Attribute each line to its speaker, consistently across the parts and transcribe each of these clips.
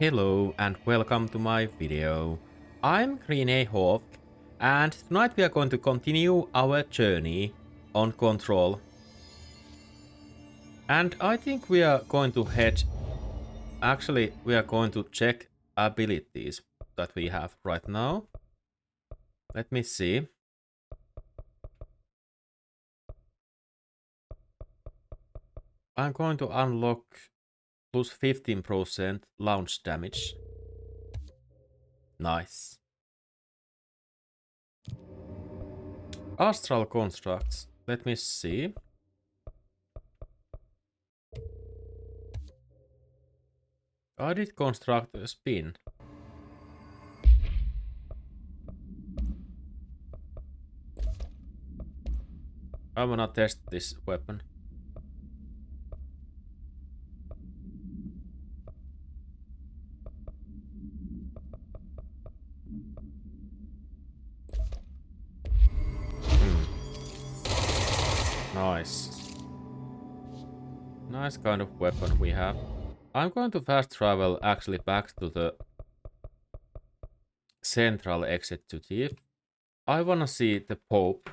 Speaker 1: Hello and welcome to my video. I'm Green Hawk and tonight we are going to continue our journey on Control. And I think we are going to we are going to check abilities that we have right now. Let me see. I'm going to unlock plus 15% launch damage. Nice. Astral constructs. Let me see. I did construct a spin. I wanna test this weapon. Nice. Nice kind of weapon we have. I'm going to fast travel actually back to the central executive. I wanna see the Pope.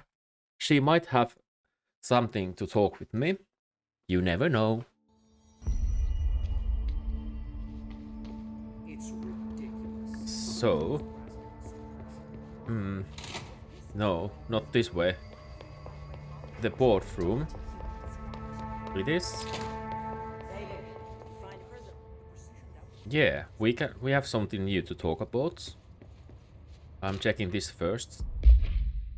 Speaker 1: She might have something to talk with me. You never know.
Speaker 2: It's ridiculous.
Speaker 1: So... no, not this way. The boardroom. It is. Yeah, we have something new to talk about. I'm checking this first.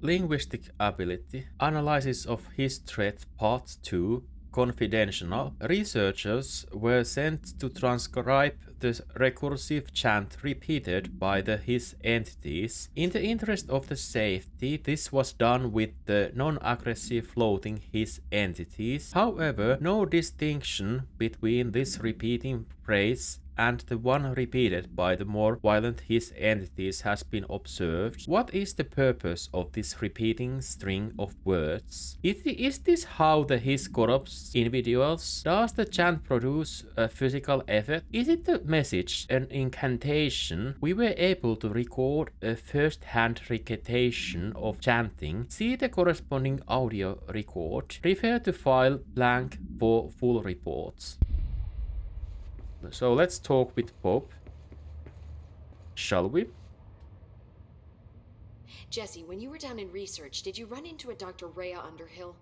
Speaker 1: Linguistic ability. Analysis of his threat part 2. Confidential. Researchers were sent to transcribe the recursive chant repeated by his entities. In the interest of the safety, this was done with the non-aggressive floating his entities. However, no distinction between this repeating phrase and the one repeated by the more violent his entities has been observed. What is the purpose of this repeating string of words? Is this how the his corrupts individuals? Does the chant produce a physical effect? Is it a message, an incantation? We were able to record a first-hand recitation of chanting. See the corresponding audio record. Refer to file blank for full reports. So let's talk with Pope. Shall we?
Speaker 3: Jesse, when you were down in research, did you run into a Dr. Underhill?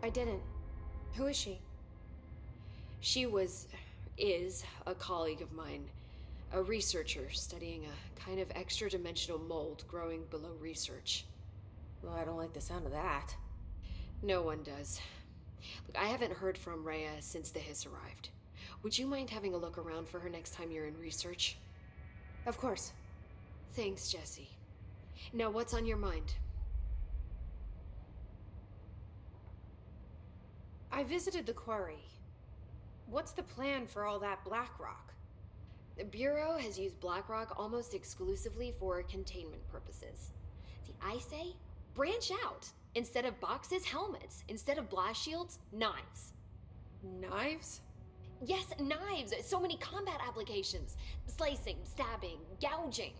Speaker 4: I didn't. Who is she?
Speaker 3: She is a colleague of mine. A researcher studying a kind of extra-dimensional mold growing below research.
Speaker 4: Well, I don't like the sound of that.
Speaker 3: No one does. Look, I haven't heard from Rhea since the Hiss arrived. Would you mind having a look around for her next time you're in research?
Speaker 4: Of course.
Speaker 3: Thanks, Jesse. Now, what's on your mind?
Speaker 4: I visited the quarry. What's the plan for all that black rock?
Speaker 3: The Bureau has used Blackrock almost exclusively for containment purposes. See, I say, branch out. Instead of boxes, helmets. Instead of blast shields, knives.
Speaker 4: Knives?
Speaker 3: Yes, knives! So many combat applications. Slicing, stabbing, gouging.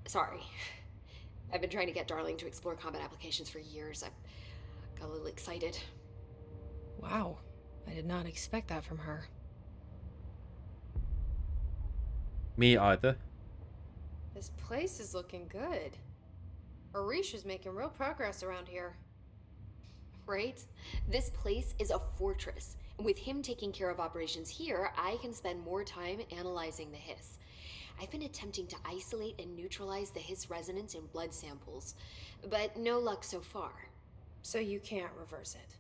Speaker 3: Sorry. I've been trying to get Darling to explore combat applications for years. I got a little excited.
Speaker 4: Wow. I did not expect that from her.
Speaker 1: Me either.
Speaker 4: This place is looking good. Arish is making real progress around here.
Speaker 3: Right? This place is a fortress. And with him taking care of operations here, I can spend more time analyzing the Hiss. I've been attempting to isolate and neutralize the Hiss resonance in blood samples, but no luck so far.
Speaker 4: So you can't reverse it?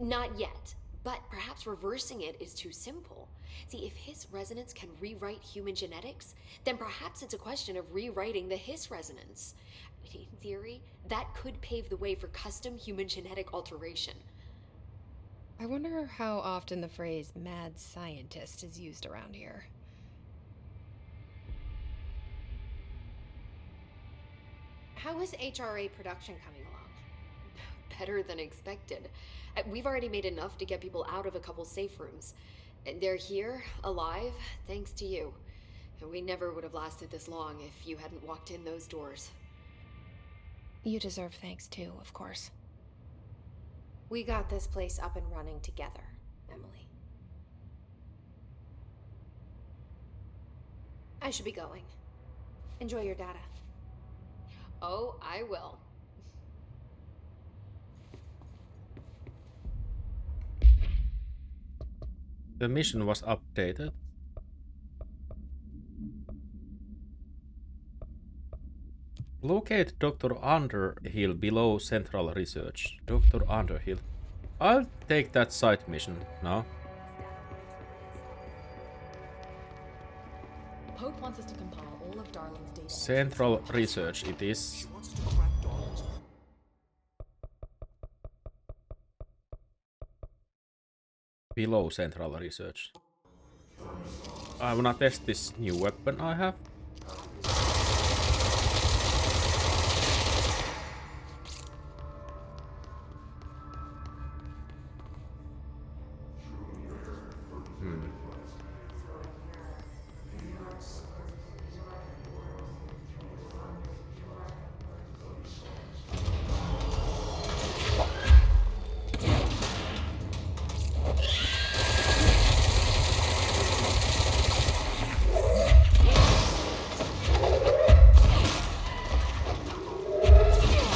Speaker 3: Not yet, but perhaps reversing it is too simple. See, if Hiss resonance can rewrite human genetics, then perhaps it's a question of rewriting the Hiss resonance. In theory, that could pave the way for custom human genetic alteration.
Speaker 4: I wonder how often the phrase mad scientist is used around here. How is HRA production coming along?
Speaker 3: better than expected. We've already made enough to get people out of a couple safe rooms. They're here, alive, thanks to you. And we never would have lasted this long if you hadn't walked in those doors.
Speaker 4: You deserve thanks too, of course. We got this place up and running together, Emily. I should be going. Enjoy your data.
Speaker 3: Oh, I will.
Speaker 1: The mission was updated. Locate Dr. Underhill below Central Research. Dr. Underhill. I'll take that side mission now.
Speaker 2: Pope wants us to compile all of Darling's data.
Speaker 1: Central Research it is.
Speaker 5: She wants us to crack Darling's.
Speaker 1: Below Central Research. I wanna test this new weapon I have.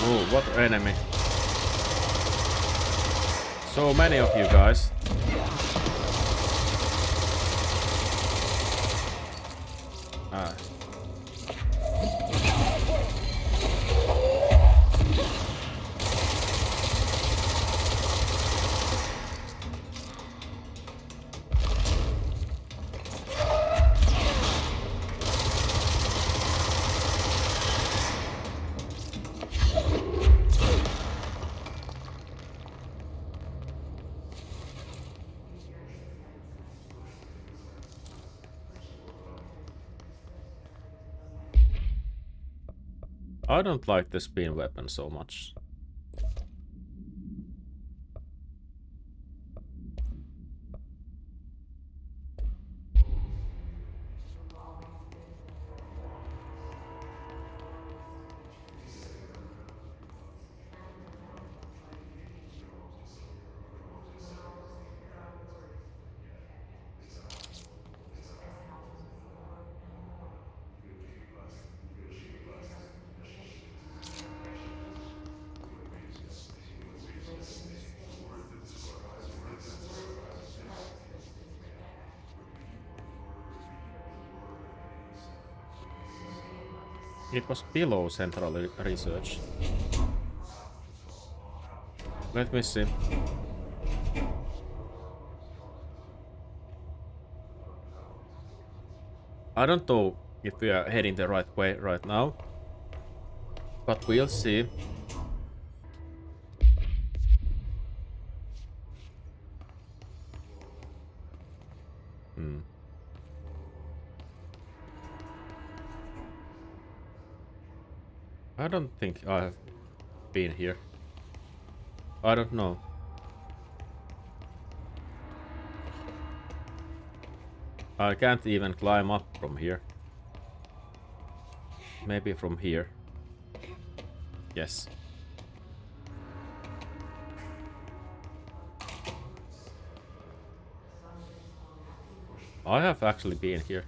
Speaker 1: Oh, what enemy? So many of you guys. Ah. I don't like the spin weapon so much. It was below Central Research. Let me see. I don't know if we are heading the right way right now, but we'll see. I don't think I've been here. I don't know. I can't even climb up from here. Maybe from here. Yes. I have actually been here.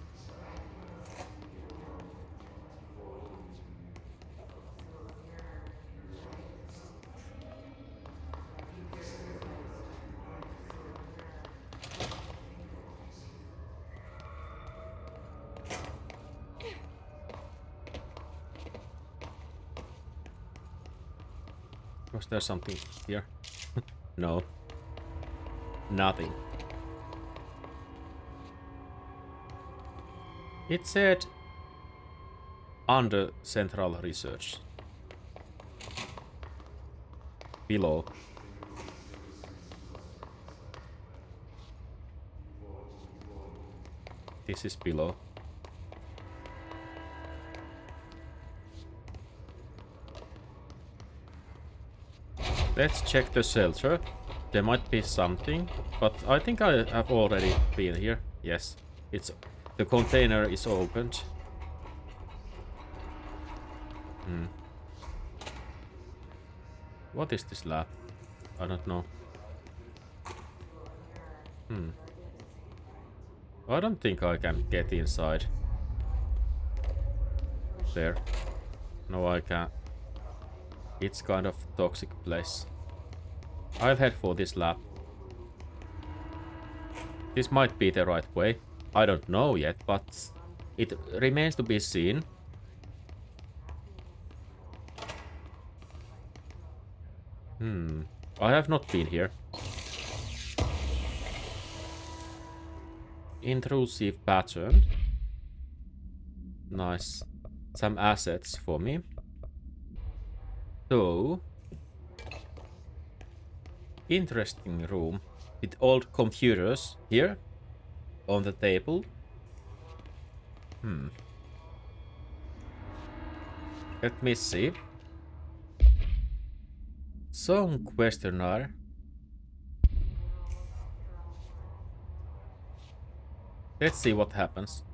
Speaker 1: Was there something here? No. Nothing. It said under Central Research. Below. This is below. Let's check the shelter. There might be something, but I think I have already been here. Yes, it's the container is opened. What is this lab? I don't know. I don't think I can get inside. There. No, I can't. It's kind of toxic place. I'll head for this lab. This might be the right way. I don't know yet, but it remains to be seen. I have not been here. Intrusive pattern. Nice. Some assets for me. So, interesting room with old computers here on the table. Let me see. Song questionnaire. Let's see what happens.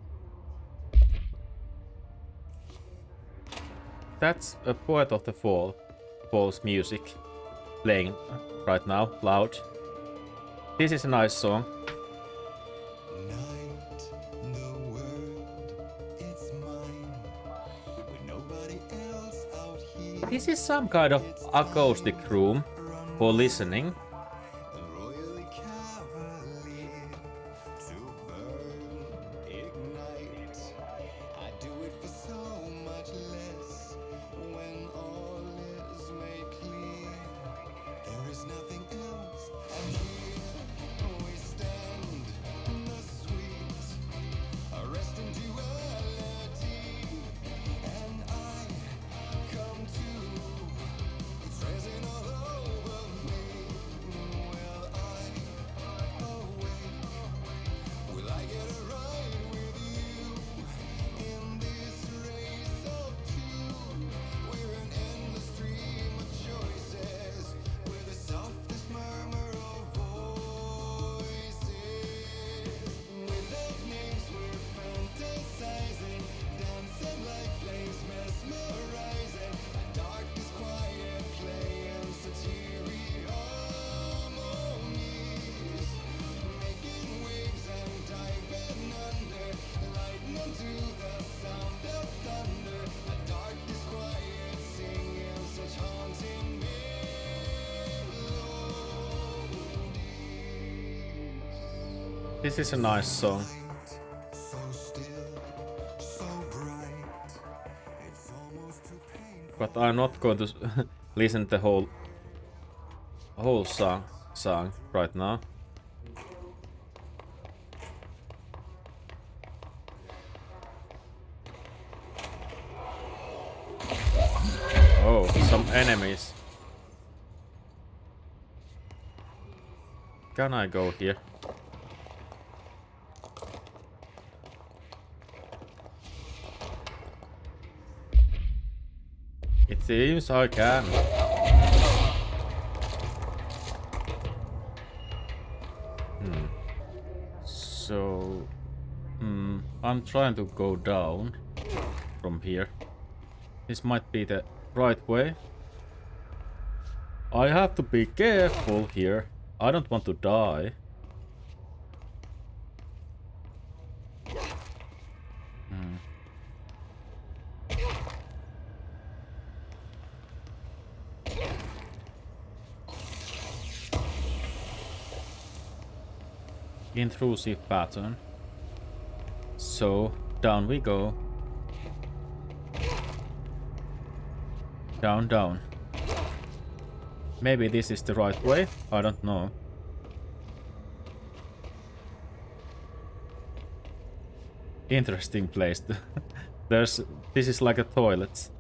Speaker 1: That's a Poet of the Fall's music playing right now, loud. This is a nice song. This is some kind of acoustic room for listening. This is a nice song. But I'm not going to listen to the whole song right now. Oh, some enemies. Can I go here? It seems I can. So, I'm trying to go down from here. This might be the right way. I have to be careful here. I don't want to die. Intrusive pattern. So, down we go. Down, down. Maybe this is the right way? I don't know. Interesting place. This is like a toilet.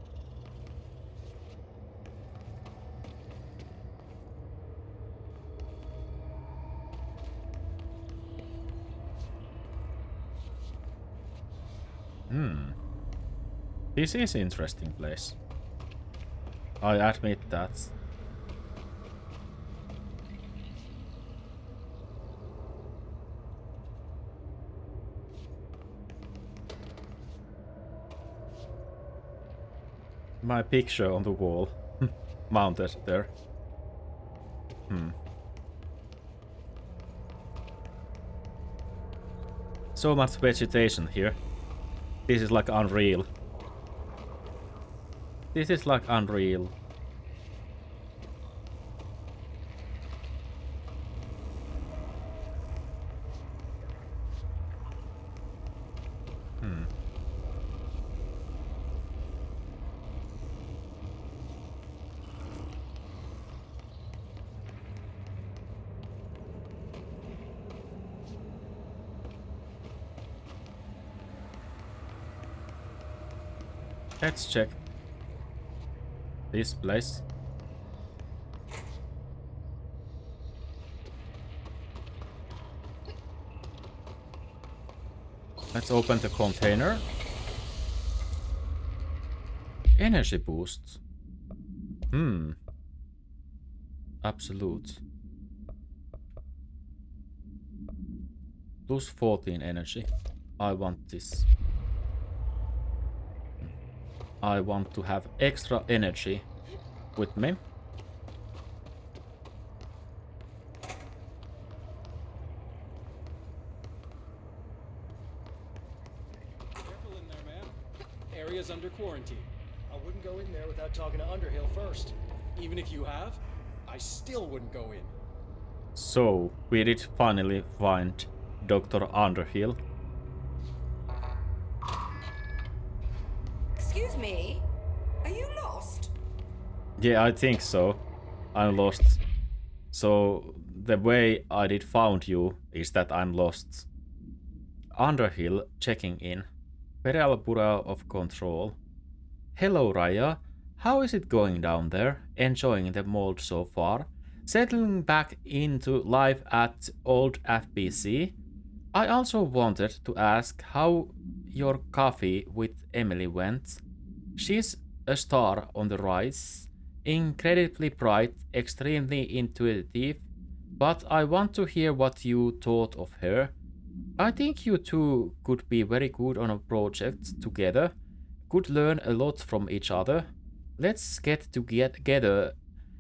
Speaker 1: This is interesting place. I admit that. my picture on the wall. Mounted there. So much vegetation here. This is like unreal. This is like unreal. Let's check this place. Let's open the container. Energy boost. Absolute. Plus 14 energy. I want this. I want to have extra energy with me.
Speaker 5: Careful in there, ma'am. Area's under quarantine. I wouldn't go in there without talking to Underhill first. Even if you have, I still wouldn't go in.
Speaker 1: So, we did finally find Dr. Underhill.
Speaker 6: Excuse me? Are you lost?
Speaker 1: Yeah, I think so. I'm lost. So, the way I did found you is that I'm lost. Underhill checking in. Federal Bureau of Control. Hello, Raya. How is it going down there? Enjoying the mold so far? Settling back into life at old FBC? I also wanted to ask how your coffee with Emily went. She's a star on the rise, incredibly bright, extremely intuitive, but I want to hear what you thought of her. I think you two could be very good on a project together, could learn a lot from each other. Let's get together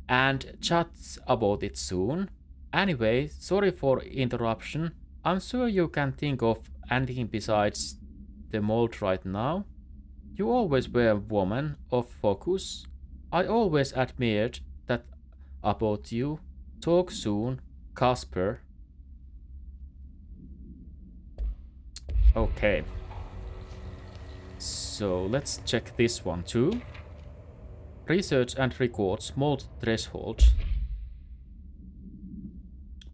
Speaker 1: and chat about it soon. Anyway, sorry for interruption. I'm sure you can think of anything besides the mold right now. You always were a woman of focus. I always admired that about you. Talk soon, Casper. Okay. So let's check this one too. Research and records, mold threshold.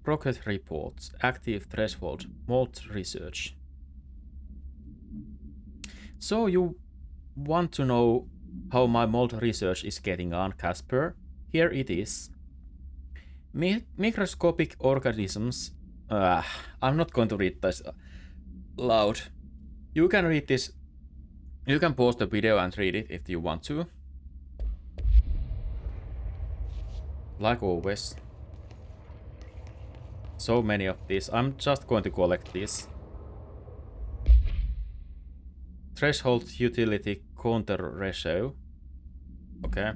Speaker 1: Progress reports, active threshold, mold research. So you want to know how my mold research is getting on, Casper? Here it is. Microscopic organisms. I'm not going to read this loud. You can read this. You can pause the video and read it if you want to. Like always. So many of these. I'm just going to collect these. Threshold utility counter ratio. Okay.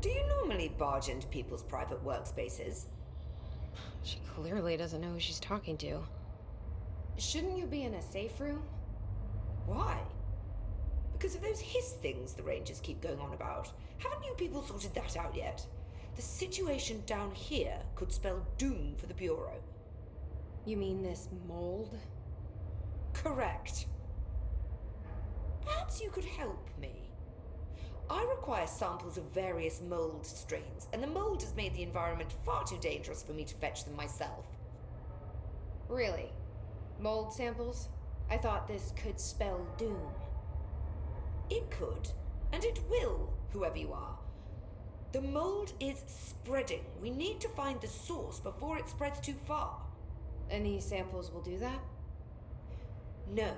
Speaker 6: Do you normally barge into people's private workspaces?
Speaker 4: She clearly doesn't know who she's talking to.
Speaker 2: Shouldn't you be in a safe room?
Speaker 6: Why? Because of those hiss things the Rangers keep going on about. Haven't you people sorted that out yet? The situation down here could spell doom for the Bureau.
Speaker 2: You mean this mold?
Speaker 6: Correct. Perhaps you could help me. I require samples of various mold strains, and the mold has made the environment far too dangerous for me to fetch them myself.
Speaker 2: Really? Mold samples? I thought this could spell doom.
Speaker 6: It could, and it will, whoever you are. The mold is spreading. We need to find the source before it spreads too far.
Speaker 2: And these samples will do that?
Speaker 6: No.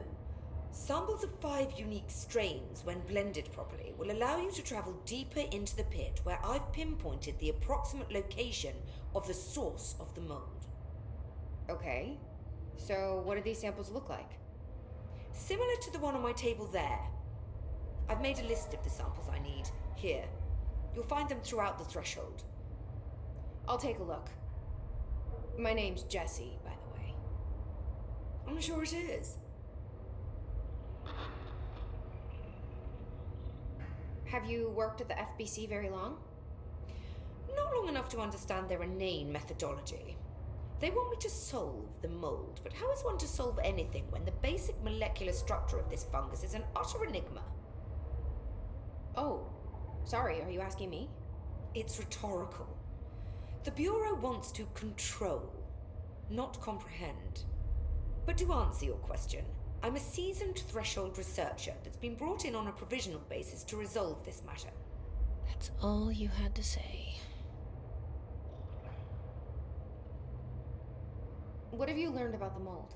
Speaker 6: Samples of 5 unique strains, when blended properly, will allow you to travel deeper into the pit where I've pinpointed the approximate location of the source of the mold.
Speaker 2: Okay. So, what do these samples look like?
Speaker 6: Similar to the one on my table there. I've made a list of the samples I need. Here. You'll find them throughout the threshold.
Speaker 2: I'll take a look. My name's Jessie, by the way.
Speaker 6: I'm sure it is.
Speaker 2: Have you worked at the FBC very long?
Speaker 6: Not long enough to understand their inane methodology. They want me to solve the mold, but how is one to solve anything when the basic molecular structure of this fungus is an utter enigma?
Speaker 2: Oh, sorry, are you asking me?
Speaker 6: It's rhetorical. The Bureau wants to control, not comprehend. But to answer your question, I'm a seasoned threshold researcher that's been brought in on a provisional basis to resolve this matter.
Speaker 4: That's all you had to say.
Speaker 2: What have you learned about the mold?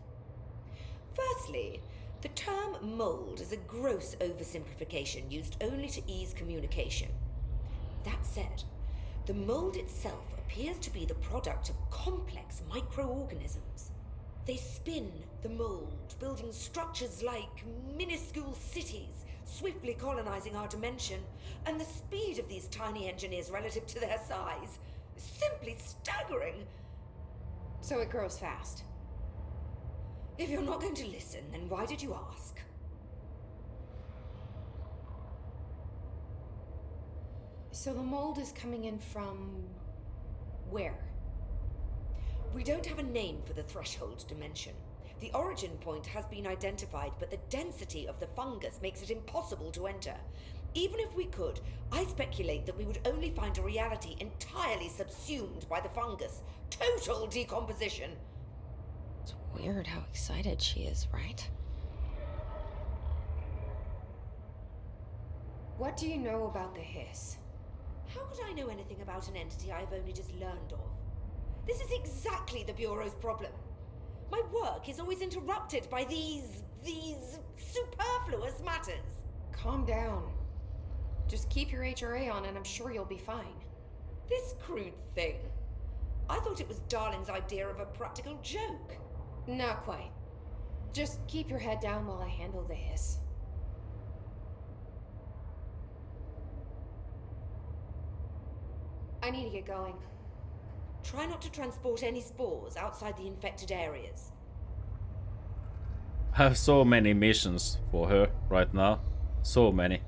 Speaker 6: Firstly, the term mold is a gross oversimplification used only to ease communication. That said, the mold itself appears to be the product of complex microorganisms. They spin the mold, building structures like minuscule cities, swiftly colonizing our dimension, and the speed of these tiny engineers relative to their size is simply staggering.
Speaker 2: So it grows fast.
Speaker 6: If you're not going to listen, then why did you ask?
Speaker 2: So the mold is coming in from... where?
Speaker 6: We don't have a name for the threshold dimension. The origin point has been identified, but the density of the fungus makes it impossible to enter. Even if we could, I speculate that we would only find a reality entirely subsumed by the fungus. Total decomposition.
Speaker 4: It's weird how excited she is, right?
Speaker 2: What do you know about the hiss?
Speaker 6: How could I know anything about an entity I've only just learned of? This is exactly the Bureau's problem. My work is always interrupted by these superfluous matters.
Speaker 2: Calm down. Just keep your HRA on and I'm sure you'll be fine.
Speaker 6: This crude thing. I thought it was Darling's idea of a practical joke.
Speaker 2: Not quite. Just keep your head down while I handle the hiss. I need to get going.
Speaker 6: Try not to transport any spores outside the infected areas.
Speaker 1: I have so many missions for her right now. So many.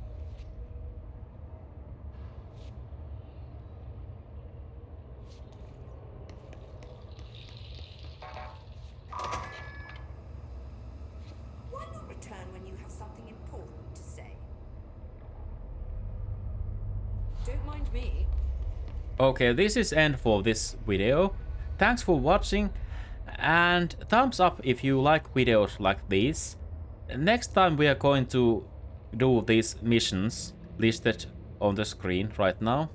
Speaker 6: Why not return when you have something important to say? Don't mind me.
Speaker 1: Okay, this is end for this video. Thanks for watching and thumbs up if you like videos like these. Next time we are going to do these missions listed on the screen right now.